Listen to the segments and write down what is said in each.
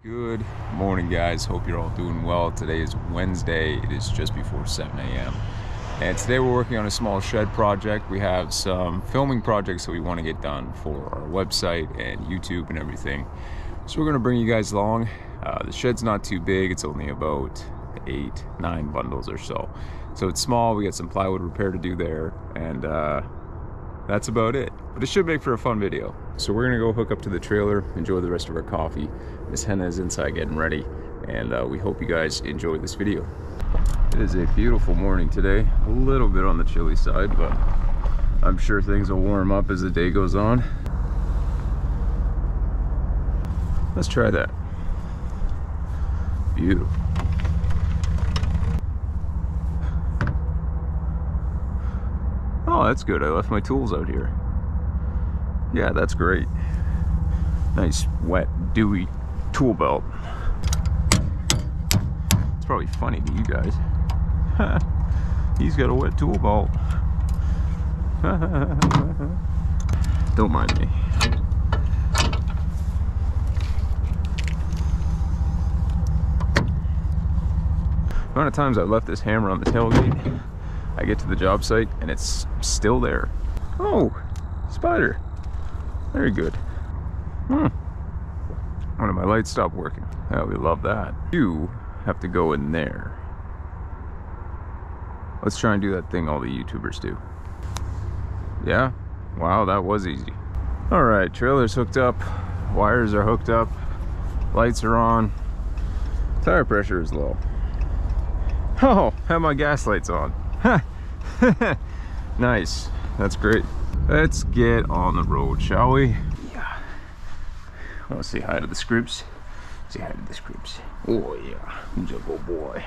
Good morning, guys. Hope you're all doing well. Today is Wednesday. It is just before 7 a.m. and today we're working on a small shed project. We have some filming projects that we want to get done for our website and YouTube and everything, so we're going to bring you guys along. The shed's not too big. It's only about 8-9 bundles or so it's small. We got some plywood repair to do there, and that's about it, but it should make for a fun video. So we're gonna go hook up to the trailer, enjoy the rest of our coffee. Miss Henna is inside getting ready, and we hope you guys enjoy this video. It is a beautiful morning today, a little bit on the chilly side, but I'm sure things will warm up as the day goes on. Let's try that. Beautiful. Oh, that's good. I left my tools out here. Yeah, that's great. Nice, wet, dewy tool belt. It's probably funny to you guys. He's got a wet tool belt. Don't mind me. The amount of times I've left this hammer on the tailgate, I get to the job site and it's still there. Oh, spider. Very good. One of my lights stopped working. Oh, we love that. You have to go in there. Let's try and do that thing all the YouTubers do. Yeah? Wow, that was easy. All right, trailer's hooked up. Wires are hooked up. Lights are on. Tire pressure is low. Oh, have my gas lights on. Nice. That's great. Let's get on the road, shall we? Yeah. I want to say hi to the Scribs. Say hi to the Scribs. Oh yeah, who's a good boy?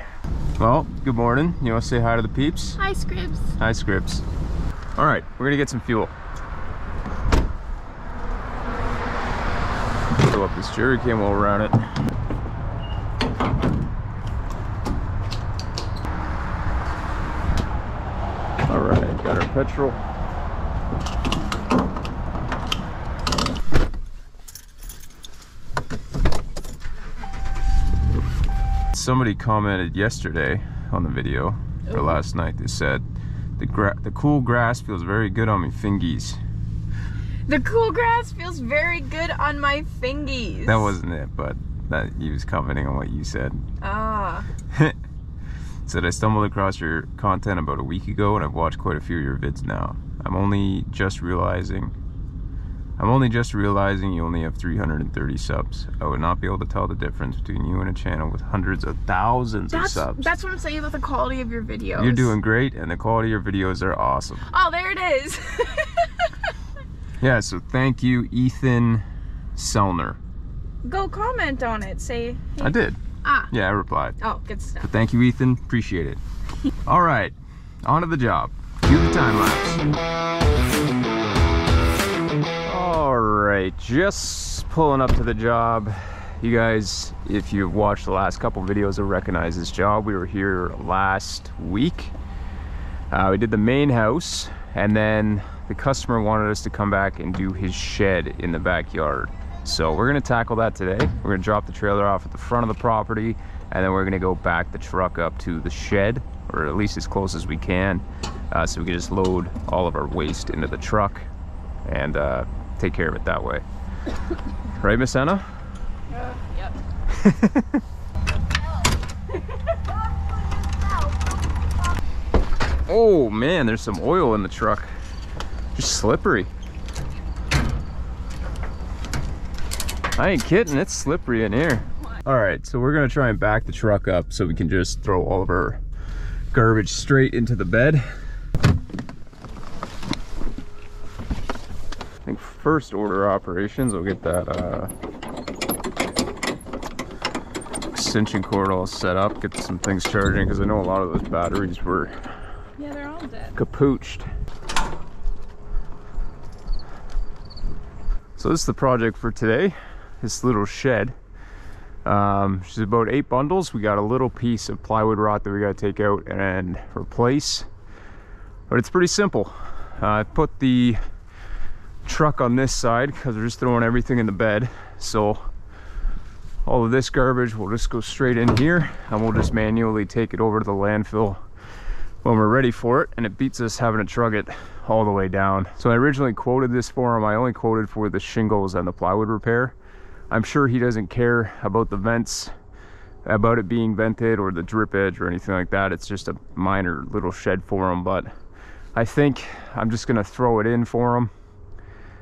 Well, good morning. You want to say hi to the peeps? Hi, Scribs. Hi, Scribs. All right, we're gonna get some fuel. Fill up this jerry can while we're around it. All right, got our petrol. Somebody commented yesterday on the video, or last night, they said, the cool grass feels very good on my fingies. The cool grass feels very good on my fingies. That wasn't it, but that he was commenting on what you said. Ah. Said, I stumbled across your content about a week ago and I've watched quite a few of your vids now. I'm only just realizing you only have 330 subs. I would not be able to tell the difference between you and a channel with hundreds of thousands of subs. That's what I'm saying about the quality of your videos. You're doing great and the quality of your videos are awesome. Oh, there it is. Yeah, so thank you, Ethan Selner. Go comment on it. Say, hey. I did. Ah. Yeah, I replied. Oh, good stuff. But thank you, Ethan. Appreciate it. All right, on to the job. Cue the time lapse. All right, just pulling up to the job. You guys, if you've watched the last couple videos, will recognize this job. We were here last week. We did the main house, and then the customer wanted us to come back and do his shed in the backyard. So we're gonna tackle that today. We're gonna drop the trailer off at the front of the property, and then we're gonna go back the truck up to the shed, or at least as close as we can, so we can just load all of our waste into the truck and take care of it that way. Right, Miss Anna? Yep. Oh man, there's some oil in the truck. Just slippery. I ain't kidding, it's slippery in here. All right, so we're gonna try and back the truck up so we can just throw all of our garbage straight into the bed. I think first order operations, we'll get that extension cord all set up, get some things charging, because I know a lot of those batteries were, yeah, they're all dead, kapooched. So this is the project for today. This little shed, which is about 8 bundles. We got a little piece of plywood rot that we got to take out and replace, but it's pretty simple. I put the truck on this side because we're just throwing everything in the bed, so All of this garbage will just go straight in here, and we'll just manually take it over to the landfill when we're ready for it, and it beats us having to truck it all the way down. So I originally quoted this for him. I only quoted for the shingles and the plywood repair. I'm sure he doesn't care about the vents, about it being vented or the drip edge or anything like that. It's just a minor little shed for him, but I think I'm just gonna throw it in for him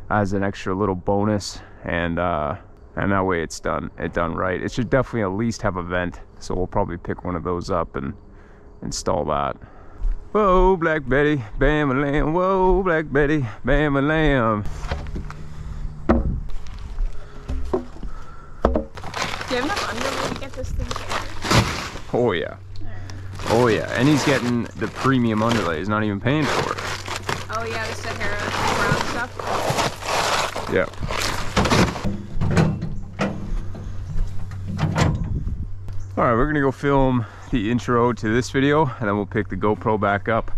as an extra little bonus, and that way it's done right. It should definitely at least have a vent, so we'll probably pick one of those up and install that. Whoa, Black Betty, bam a lamb. Whoa, Black Betty, bam a lamb. Do you have enough underlay to get this thing together? Oh yeah. Oh yeah, and he's getting the premium underlay. He's not even paying for it. Oh yeah, the Sahara brown stuff. Yeah. All right, we're gonna go film the intro to this video, and then we'll pick the GoPro back up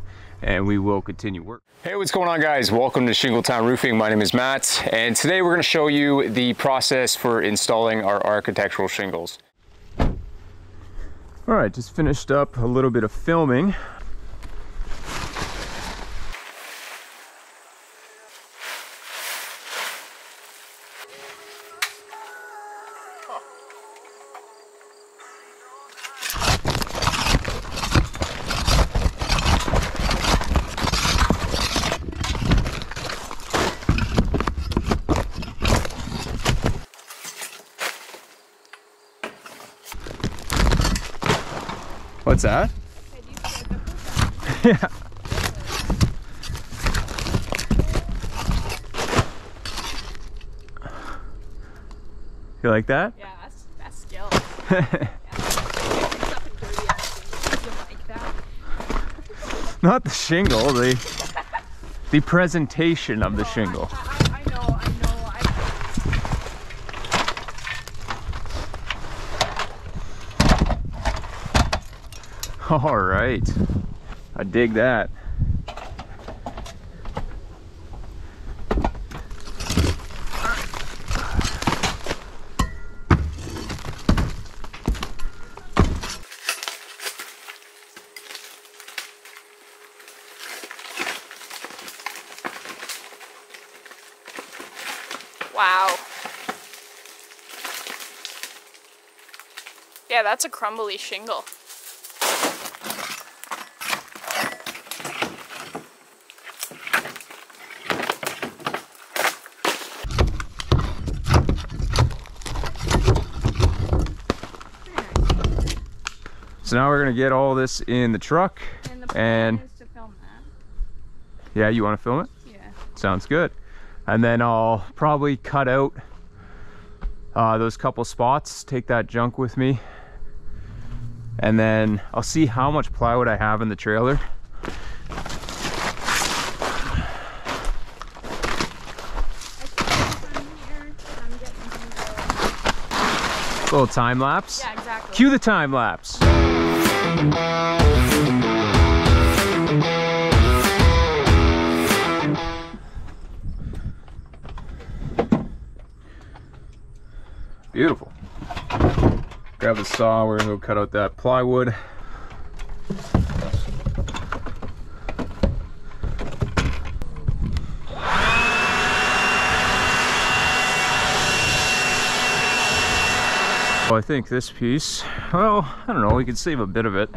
and we will continue work. Hey, what's going on, guys? Welcome to Shingletown Roofing. My name is Matt, and today we're gonna show you the process for installing our architectural shingles. All right, just finished up a little bit of filming. What's that? Yeah. You like that? Yeah, that's skill. Yeah. Like that. Not the shingle, the presentation of the shingle. I know. All right, I dig that. Wow. Yeah, that's a crumbly shingle. So now we're gonna get all this in the truck, And the plan is to film that. Yeah, you want to film it? Yeah. Sounds good. And then I'll probably cut out those couple spots, take that junk with me, and then I'll see how much plywood I have in the trailer. Little time lapse. Yeah, exactly. Cue the time lapse. Beautiful. Grab the saw, we're gonna go cut out that plywood. I think this piece, well, I don't know, we could save a bit of it.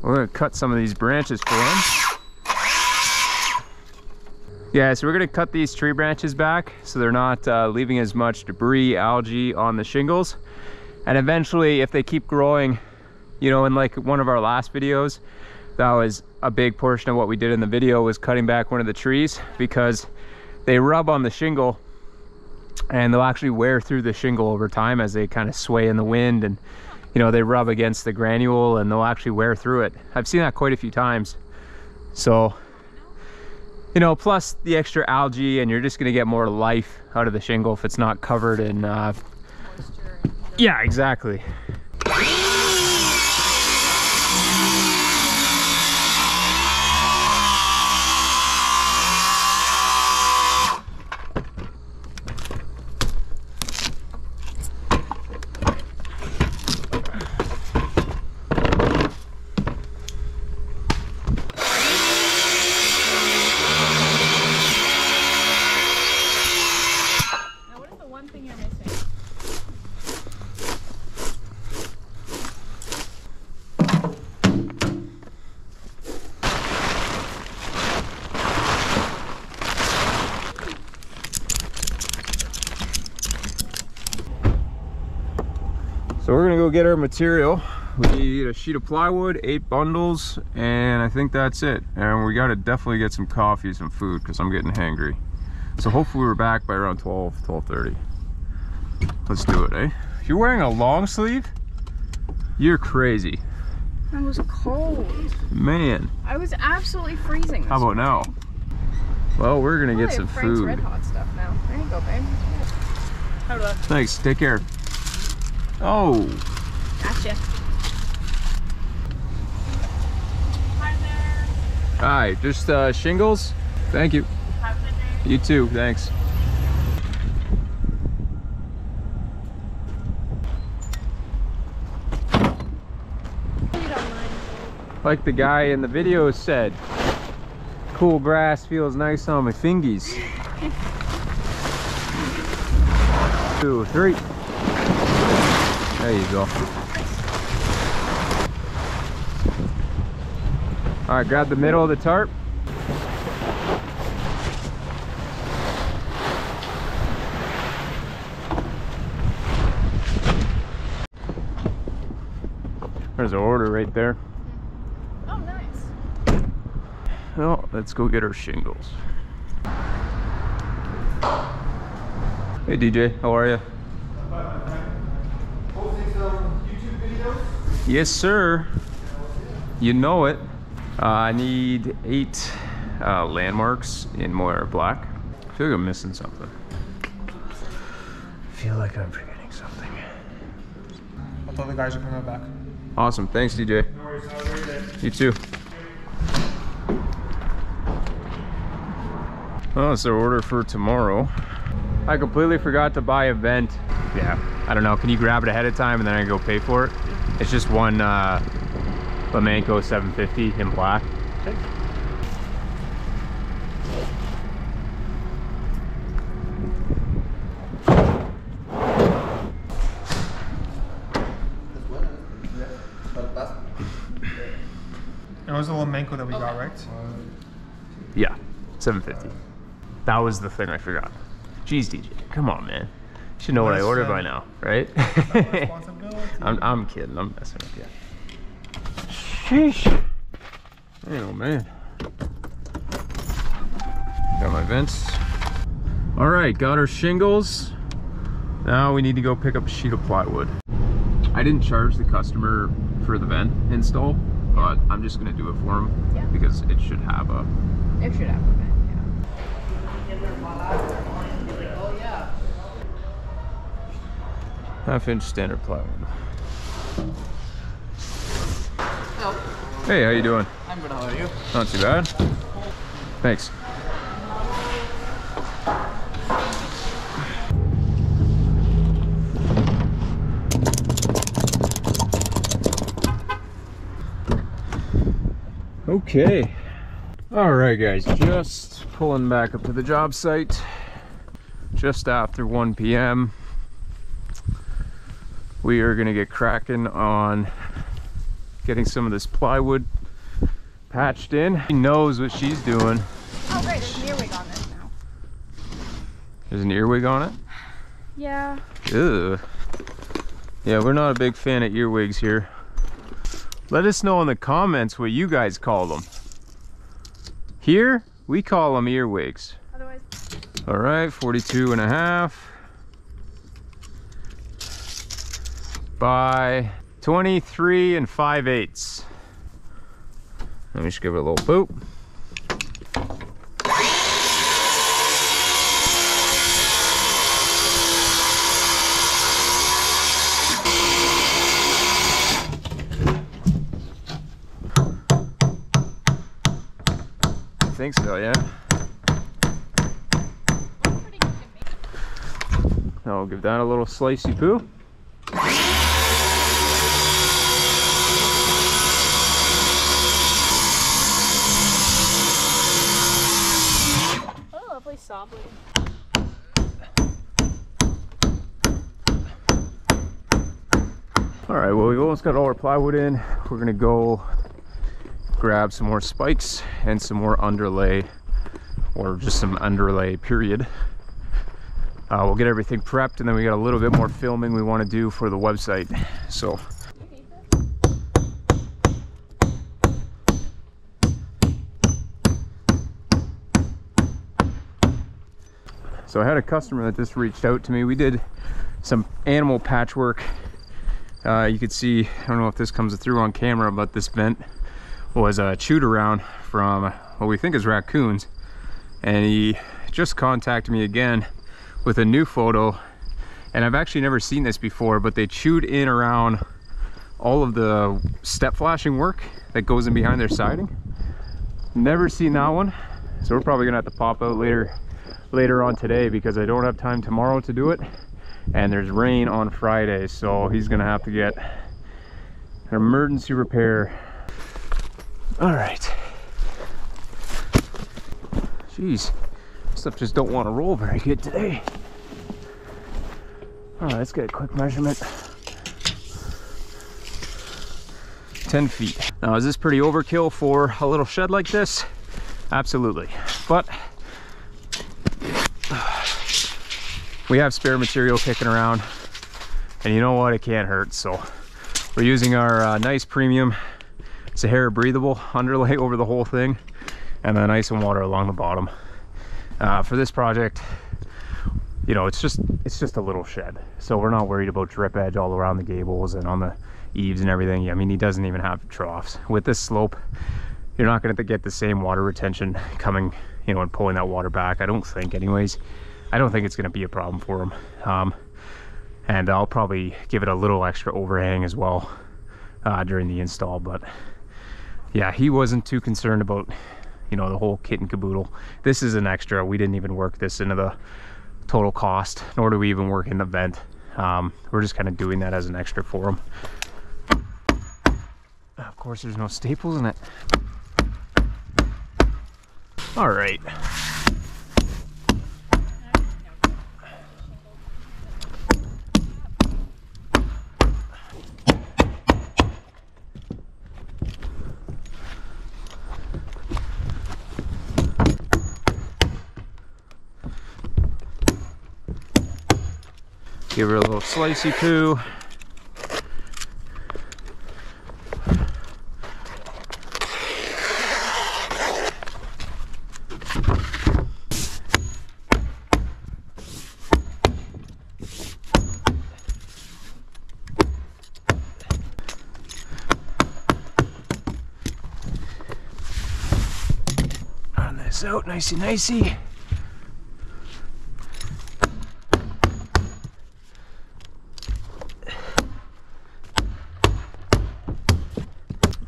We're gonna cut some of these branches for him. Yeah, so we're gonna cut these tree branches back so they're not leaving as much debris, algae on the shingles. And eventually, if they keep growing, you know, in like one of our last videos, that was a big portion of what we did in the video, was cutting back one of the trees, because they rub on the shingle and they'll actually wear through the shingle over time as they kind of sway in the wind, and you know, they rub against the granule and they'll actually wear through it. I've seen that quite a few times. So You know, plus the extra algae, and you're just gonna get more life out of the shingle if it's not covered in Moisture. yeah, exactly. So we're gonna go get our material. We need a sheet of plywood, 8 bundles, and I think that's it. And we gotta definitely get some coffee, some food, because I'm getting hangry. So hopefully we're back by around 12:30. Let's do it, eh? You're wearing a long sleeve? You're crazy. I was cold. Man. I was absolutely freezing. How about now? Well, we're gonna get some Frank's food. Red Hot stuff now. There you go, babe. How do I? Thanks, take care. Oh. Gotcha. Hi there. Hi, just shingles? Thank you. Have a good day. You too, thanks. Like the guy in the video said, cool grass feels nice on my fingies. 2, 3. There you go. All right, grab the middle of the tarp. There's an order right there. Oh, nice. Well, let's go get our shingles. Hey DJ, how are you? Posting some YouTube videos? Yes, sir. You know it. I need 8 landmarks in more black. I feel like I'm missing something. I feel like I'm forgetting something. I'll tell the guys are coming back. Awesome. Thanks, DJ. No worries, have a great day. You too. Oh, it's our order for tomorrow. I completely forgot to buy a vent. Yeah, I don't know. Can you grab it ahead of time and then I go pay for it? It's just one Flamenco 750 in black. Okay. It was the Flamenco that we got, right? Yeah, 750. That was the thing I forgot. Jeez, DJ, come on, man. You should know what I ordered by now, right? Responsibility. I'm kidding. I'm messing with you. Sheesh. Oh, man. Got my vents. All right, got our shingles. Now we need to go pick up a sheet of plywood. I didn't charge the customer for the vent install, but I'm just gonna do it for him. Yeah. Because it should have a... It should have a vent, yeah. 1/2-inch standard plywood. Hello. Hey, how you doing? I'm good, how are you? Not too bad. Thanks. Okay. All right, guys, just pulling back up to the job site just after 1 p.m. We are gonna get cracking on getting some of this plywood patched in. She knows what she's doing. Oh, great. There's an earwig on this now. There's an earwig on it? Yeah. Ugh. Yeah, we're not a big fan of earwigs here. Let us know in the comments what you guys call them. Here, we call them earwigs. Otherwise. All right, 42.5 by 23 5/8. Let me just give it a little boop. think so, yeah. I'll give that a little slicey poo. Oh, lovely saw blade. All right, well, we've almost got all our plywood in. We're gonna go grab some more spikes and some more underlay, or just some underlay period. We'll get everything prepped, and then we got a little bit more filming we want to do for the website. So I had a customer that just reached out to me. We did some animal patchwork. You could see, I don't know if this comes through on camera, but this vent was chewed around from what we think is raccoons, and he just contacted me again with a new photo. And I've actually never seen this before, but they chewed in around all of the step flashing work that goes in behind their siding. Never seen that one, so we're probably gonna have to pop out later on today, because I don't have time tomorrow to do it, and there's rain on Friday, so he's gonna have to get an emergency repair. All right. Jeez, stuff just don't want to roll very good today. All right, let's get a quick measurement. 10 feet. Now, is this pretty overkill for a little shed like this? Absolutely. But we have spare material kicking around, and you know what? It can't hurt. So we're using our nice premium Sahara breathable underlay over the whole thing, and then ice and water along the bottom. For this project, you know, it's just a little shed, so we're not worried about drip edge all around the gables and on the eaves and everything. I mean, he doesn't even have troughs. With this slope, you're not going to get the same water retention coming, you know, and pulling that water back. I don't think, anyways. I don't think it's going to be a problem for him. And I'll probably give it a little extra overhang as well during the install. But yeah, he wasn't too concerned about, you know, the whole kit and caboodle. This is an extra. We didn't even work this into the total cost, nor do we even work in the vent. We're just kind of doing that as an extra for him. Of course, there's no staples in it. All right. Give her a little slicey poo. Run this out nicey.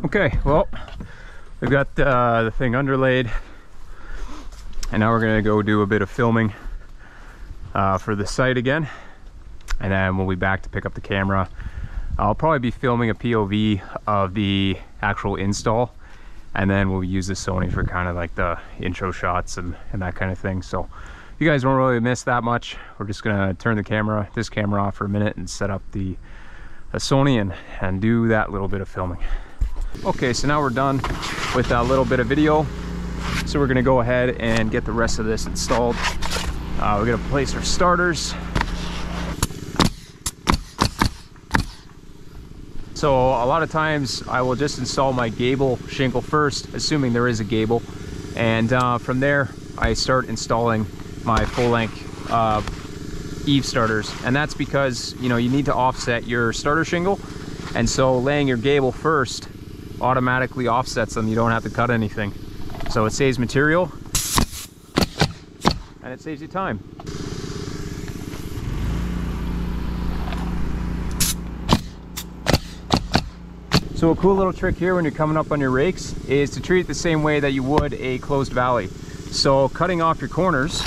Okay, well, we've got the thing underlaid, and now we're gonna go do a bit of filming for the site again, and then we'll be back to pick up the camera. I'll probably be filming a POV of the actual install, and then we'll use the Sony for kind of like the intro shots and that kind of thing. So you guys won't really miss that much. We're just gonna turn this camera off for a minute and set up the Sony and do that little bit of filming. Okay, so now we're done with that little bit of video. So we're gonna go ahead and get the rest of this installed. We're gonna place our starters. So a lot of times I will just install my gable shingle first, assuming there is a gable. And from there, I start installing my full-length eave starters. And that's because, you know, you need to offset your starter shingle. And so laying your gable first automatically offsets them. You don't have to cut anything, so it saves material and it saves you time. So So a cool little trick here when you're coming up on your rakes is to treat it the same way that you would a closed valley. So cutting off your corners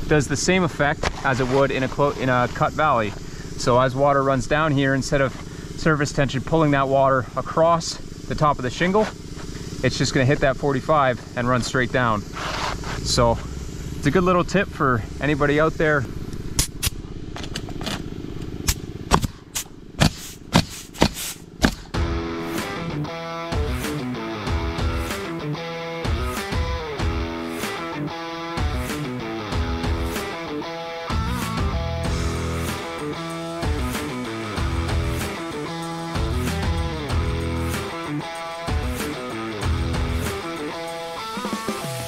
does the same effect as it would in a cut valley. So as water runs down here, instead of surface tension pulling that water across the top of the shingle, it's just going to hit that 45 and run straight down. So it's a good little tip for anybody out there.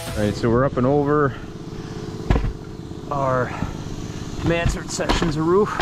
All right, so we're up and over our mansard sections of roof.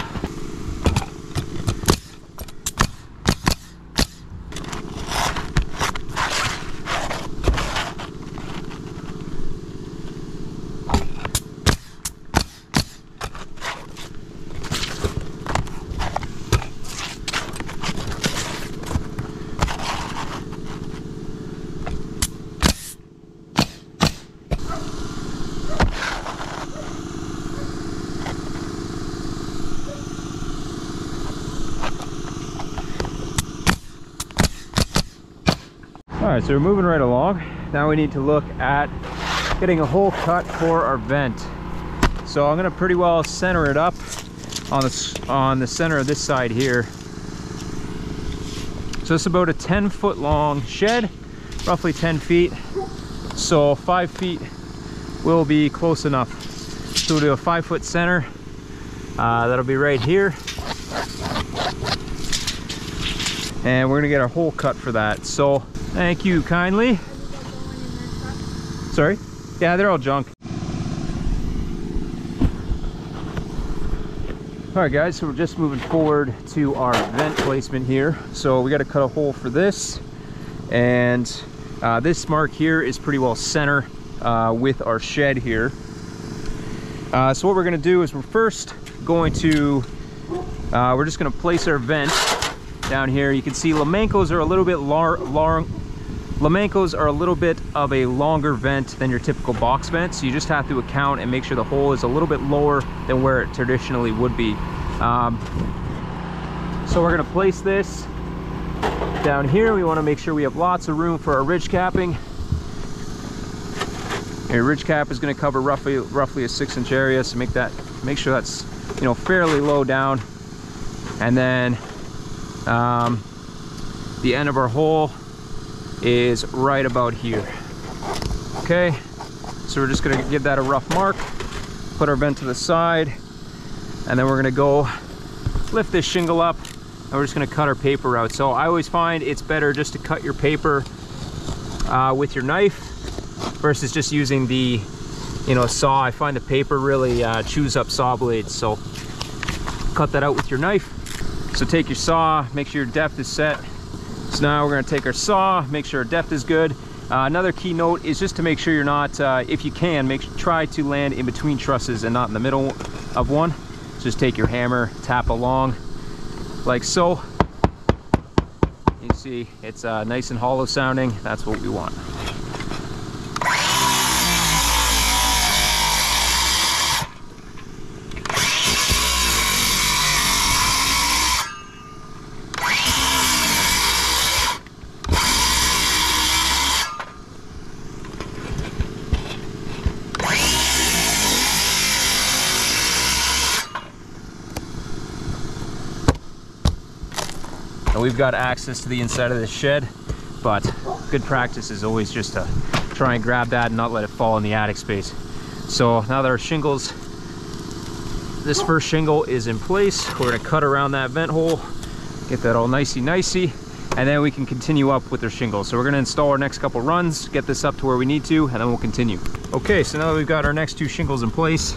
All right, so we're moving right along. Now we need to look at getting a hole cut for our vent. So I'm gonna pretty well center it up on the center of this side here. So it's about a 10-foot long shed, roughly 10 feet. So 5 feet will be close enough. So we'll do a 5-foot center. That'll be right here. And we're gonna get our hole cut for that. So thank you kindly. Sorry? Yeah, they're all junk. All right guys, so we're just moving forward to our vent placement here. So we got to cut a hole for this, and this mark here is pretty well center with our shed here. So what we're going to do is we're first going to we're just going to place our vent down here. You can see Lamancos are a little bit Lamancos are a little bit of a longer vent than your typical box vent, so you just have to account and make sure the hole is a little bit lower than where it traditionally would be. So we're going to place this down here. We want to make sure we have lots of room for our ridge capping. Your ridge cap is going to cover roughly a 6-inch area, so make sure that's, you know, fairly low down. And then the end of our hole is right about here. Okay, so we're just going to give that a rough mark, put our vent to the side, and then we're going to go lift this shingle up, and we're just going to cut our paper out. So I always find it's better just to cut your paper with your knife versus just using the, you know, saw. I find the paper really chews up saw blades, so cut that out with your knife. So take your saw, make sure your depth is set. So now we're going to take our saw, make sure our depth is good. Another key note is just to make sure you're not, if you can, try to land in between trusses and not in the middle of one. So just take your hammer, tap along like so. You see it's nice and hollow sounding. That's what we want. We've got access to the inside of this shed, but good practice is always just to try and grab that and not let it fall in the attic space. So now that our shingles, this first shingle is in place, we're going to cut around that vent hole, get that all nicey, and then we can continue up with our shingles. So we're going to install our next couple runs, get this up to where we need to, and then we'll continue. Okay, so now that we've got our next 2 shingles in place,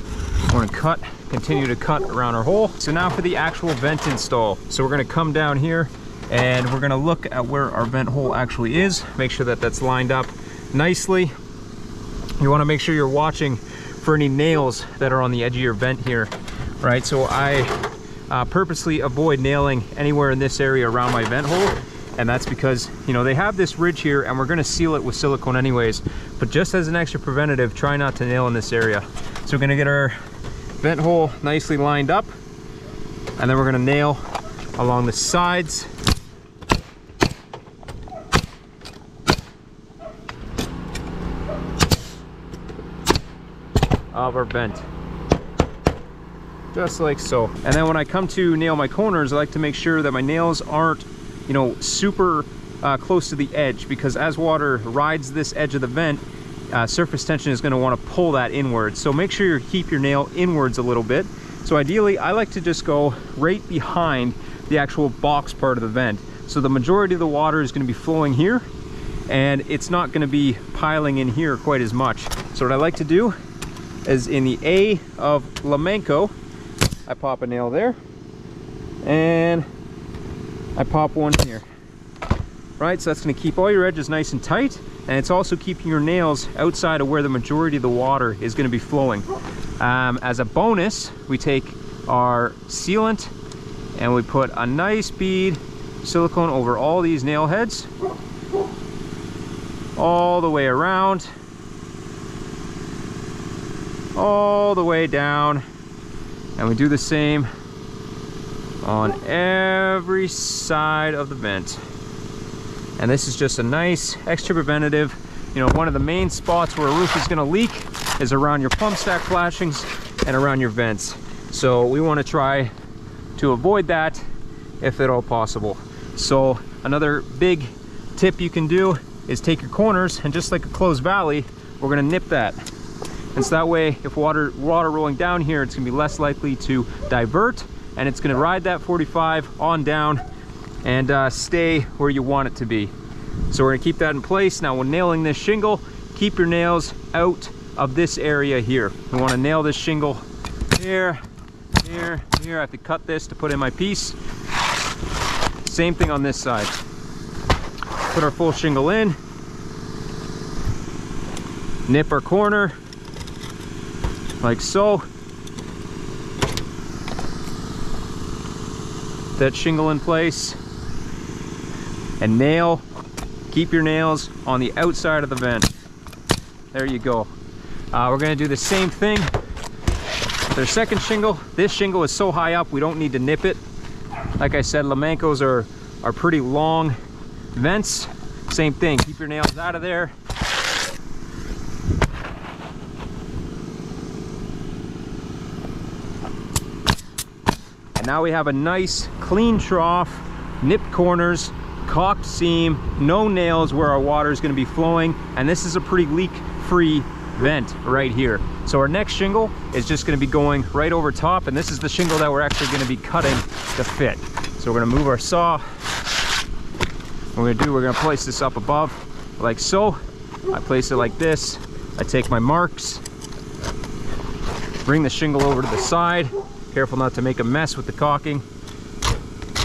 we're going to continue to cut around our hole. So now for the actual vent install. So we're going to come down here, and we're going to look at where our vent hole actually is, make sure that that's lined up nicely. You want to make sure you're watching for any nails that are on the edge of your vent here, right? So I purposely avoid nailing anywhere in this area around my vent hole. And that's because, you know, they have this ridge here and we're gonna seal it with silicone anyways. But just as an extra preventative, try not to nail in this area. So we're gonna get our vent hole nicely lined up, and then we're gonna nail along the sides of our vent. Just like so. And then when I come to nail my corners, I like to make sure that my nails aren't, you know, super close to the edge, because as water rides this edge of the vent, surface tension is going to want to pull that inwards. So make sure you keep your nail inwards a little bit. So ideally, I like to just go right behind the actual box part of the vent. So the majority of the water is going to be flowing here, and it's not going to be piling in here quite as much. So what I like to do is in the A of flamenco, I pop a nail there, and I pop one here. Right, so that's going to keep all your edges nice and tight, and it's also keeping your nails outside of where the majority of the water is going to be flowing. As a bonus, we take our sealant and we put a nice bead silicone over all these nail heads, all the way around, all the way down, and we do the same on every side of the vent. And this is just a nice extra preventative. You know, one of the main spots where a roof is going to leak is around your pump stack flashings and around your vents. So we want to try to avoid that if at all possible. So another big tip you can do is take your corners, and just like a closed valley, we're going to nip that. And so that way, if water rolling down here, it's going to be less likely to divert, and it's going to ride that 45 on down and stay where you want it to be. So we're going to keep that in place. Now when nailing this shingle, keep your nails out of this area here. We want to nail this shingle here, here, here. I have to cut this to put in my piece. Same thing on this side. Put our full shingle in, nip our corner like so. That shingle in place, and nail, keep your nails on the outside of the vent. There you go. We're going to do the same thing with our second shingle. This shingle is so high up we don't need to nip it. Like I said, flamencos are pretty long vents. Same thing, keep your nails out of there. Now we have a nice clean trough, nipped corners, caulked seam, no nails where our water is going to be flowing, and this is a pretty leak-free vent right here. So our next shingle is just going to be going right over top, and this is the shingle that we're actually going to be cutting to fit. So we're going to move our saw. What we're going to place this up above like so. I place it like this. I take my marks, bring the shingle over to the side. Careful not to make a mess with the caulking.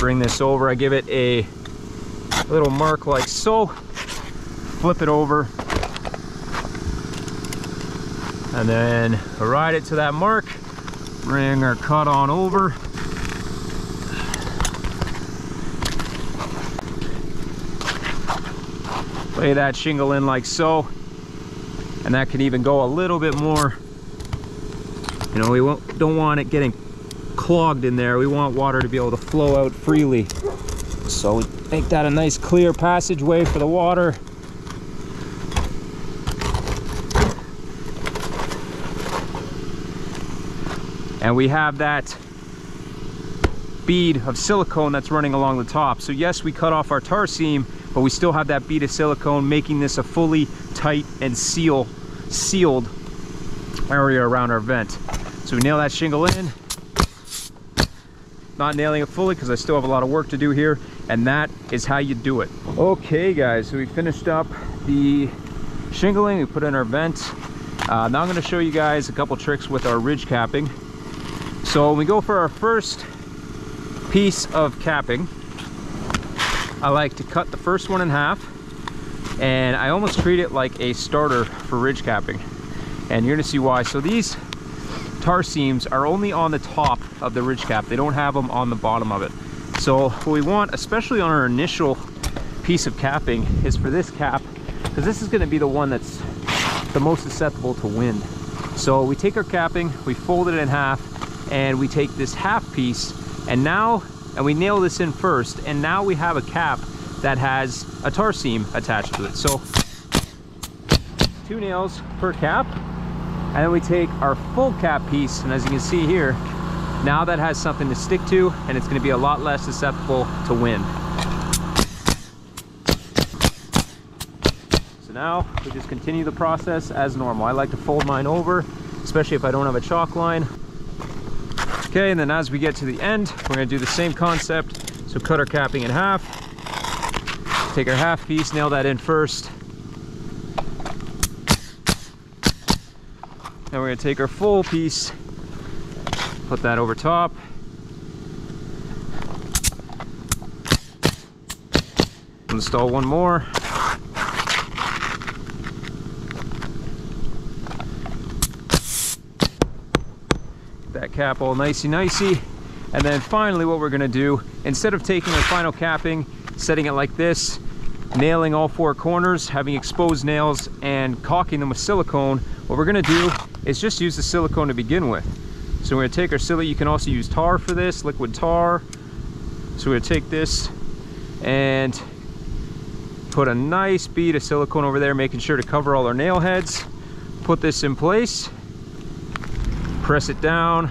Bring this over. I give it a little mark like so. Flip it over. And then ride it to that mark. Bring our cut on over. Lay that shingle in like so. And that can even go a little bit more. You know, we don't want it getting clogged in there. We want water to be able to flow out freely. So we make that a nice clear passageway for the water. And we have that bead of silicone that's running along the top. So yes, we cut off our tar seam, but we still have that bead of silicone, making this a fully tight and sealed area around our vent. So we nail that shingle in. Not nailing it fully because I still have a lot of work to do here, and that is how you do it. Okay guys, so we finished up the shingling, we put in our vent. Now I'm going to show you guys a couple tricks with our ridge capping. So when we go for our first piece of capping, I like to cut the first one in half, and I almost treat it like a starter for ridge capping, and you're going to see why. So these tar seams are only on the top of the ridge cap. They don't have them on the bottom of it. So what we want, especially on our initial piece of capping, is for this cap, because this is going to be the one that's the most susceptible to wind. So we take our capping, we fold it in half, and we take this half piece, and we nail this in first, and now we have a cap that has a tar seam attached to it. So 2 nails per cap, and then we take our full cap piece, and as you can see here, now that has something to stick to, and it's going to be a lot less susceptible to wind. So now we just continue the process as normal. I like to fold mine over, especially if I don't have a chalk line. Okay, and then as we get to the end, we're going to do the same concept. So cut our capping in half, take our half piece, nail that in first. Then we're going to take our full piece, put that over top. Install one more. Get that cap all nicey. And then finally what we're going to do, instead of taking our final capping, setting it like this, nailing all 4 corners, having exposed nails, and caulking them with silicone, what we're going to do is just use the silicone to begin with. So we're going to take our silicone. You can also use tar for this, liquid tar. So we're going to take this and put a nice bead of silicone over there, making sure to cover all our nail heads. Put this in place, press it down,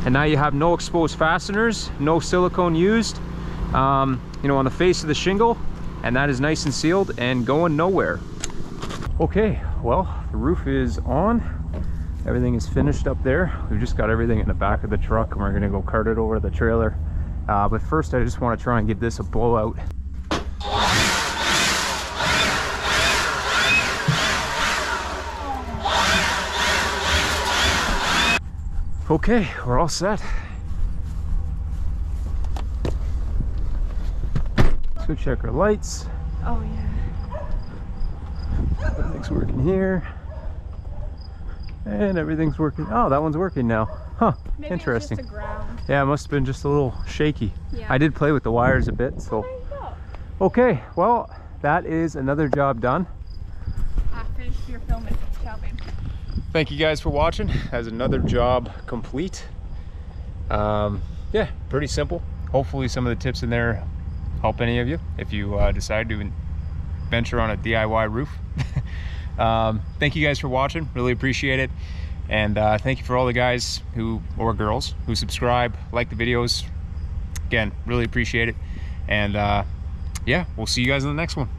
and now you have no exposed fasteners, no silicone used, you know, on the face of the shingle, and that is nice and sealed and going nowhere. Okay, well, the roof is on. Everything is finished up there. We've just got everything in the back of the truck, and we're gonna go cart it over the trailer. But first, I just want to try and give this a blowout. Okay, we're all set. Let's go check our lights. Oh yeah. Everything's working here. And everything's working. Oh, that one's working now. Huh, Maybe interesting. It was just the ground. Yeah, it must have been just a little shaky. Yeah. I did play with the wires a bit, so. There you go. Okay, well, that is another job done. Finish your filming, shopping. Thank you guys for watching. That's another job complete. Yeah, pretty simple. Hopefully some of the tips in there help any of you if you decide to venture on a DIY roof. Thank you guys for watching, really appreciate it. And thank you for all the guys or girls who subscribe, like the videos. Again, really appreciate it. And yeah, we'll see you guys in the next one.